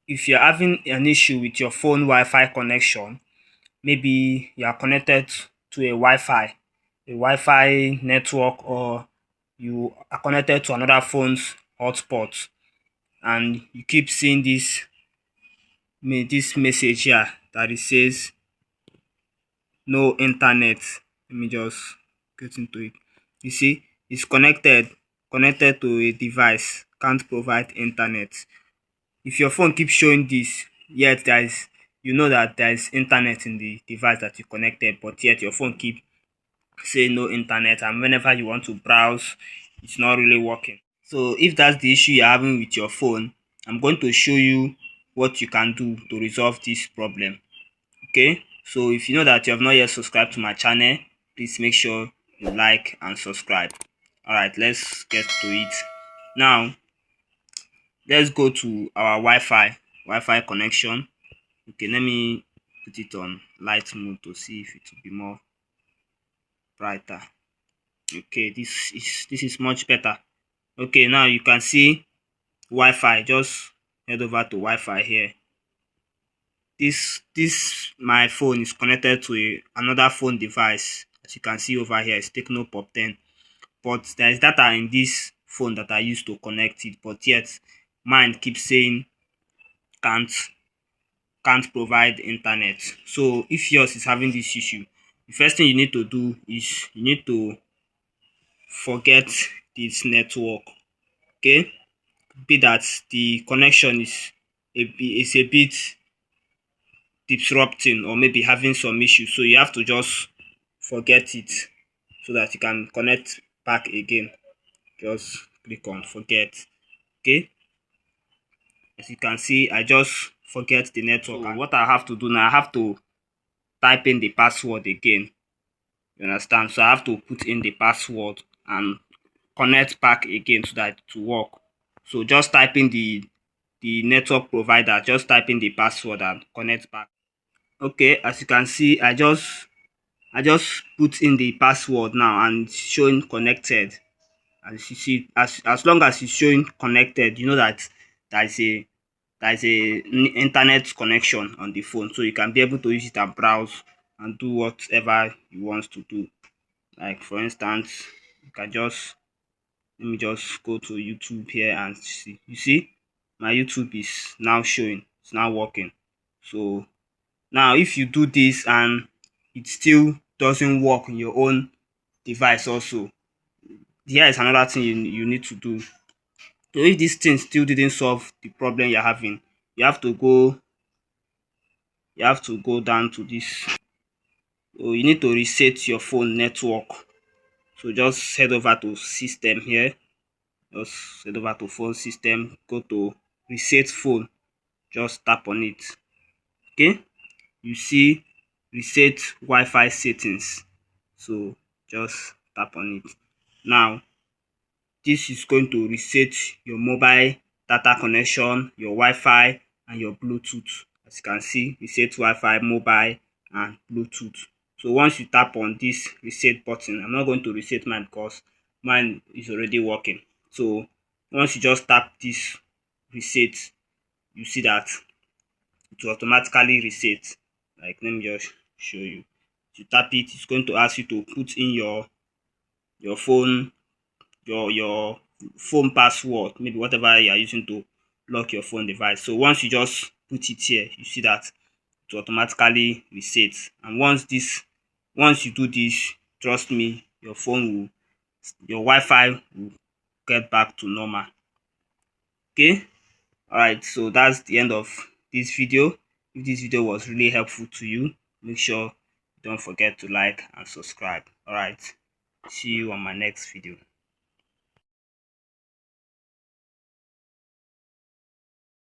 if you're having an issue with your phone Wi-Fi connection, maybe you are connected to a Wi-Fi network, or you are connected to another phone's hotspot, and you keep seeing this message here that it says no internet. Let me just get into it. You see, it's connected to a device, can't provide internet. If your phone keeps showing this, yet you know that there is internet in the device that you connected, but yet your phone keep saying no internet, and whenever you want to browse, it's not really working. So if that's the issue you're having with your phone, I'm going to show you what you can do to resolve this problem. Okay, so if you know that you have not yet subscribed to my channel, please make sure you like and subscribe. All right, let's get to it. Now let's go to our Wi-Fi connection. Okay, let me put it on light mode to see if it will be more brighter. Okay, this is much better. Okay, now you can see Wi-Fi. Just head over to Wi-Fi here. This my phone is connected to another phone device. As you can see over here, it's Techno Pop 10. But there is data in this phone that I used to connect it, but yet mine keeps saying can't provide internet. So if yours is having this issue, the first thing you need to do is you need to forget this network. Okay, be that the connection is a bit disrupting, or maybe having some issues, so you have to just forget it so that you can connect back again. Just click on forget. Okay, as you can see, I just forget the network. So what I have to do now, I have to type in the password again. You understand? So I have to put in the password and connect back again so that to work. So just type in the network provider, just type in the password and connect back. Okay, as you can see, I just put in the password now and it's showing connected. As you see, as long as it's showing connected, you know that there is a internet connection on the phone, so you can be able to use it and browse and do whatever you want to do. Like for instance, you can just let me just go to YouTube here and see. You see, my YouTube is now showing, it's now working. So now if you do this and it still doesn't work on your own device also, here is another thing you need to do. So if this thing still didn't solve the problem you're having, you have to go down to this. So you need to reset your phone network. So just head over to system here. Just head over to phone system, go to reset phone, just tap on it. Okay, you see reset Wi-Fi settings, so just tap on it. Now this is going to reset your mobile data connection, your Wi-Fi and your Bluetooth. As you can see, reset Wi-Fi, mobile and Bluetooth. So once you tap on this reset button, I'm not going to reset mine because mine is already working. So once you just tap this reset, you see that it will automatically reset. Like let me just show you. If you tap it, it's going to ask you to put in your phone your phone password, maybe whatever you are using to lock your phone device. So once you just put it here, you see that it will automatically reset. And once you do this, trust me, your Wi-Fi will get back to normal. Okay, all right, so that's the end of this video. If this video was really helpful to you, make sure you don't forget to like and subscribe. All right, see you on my next video.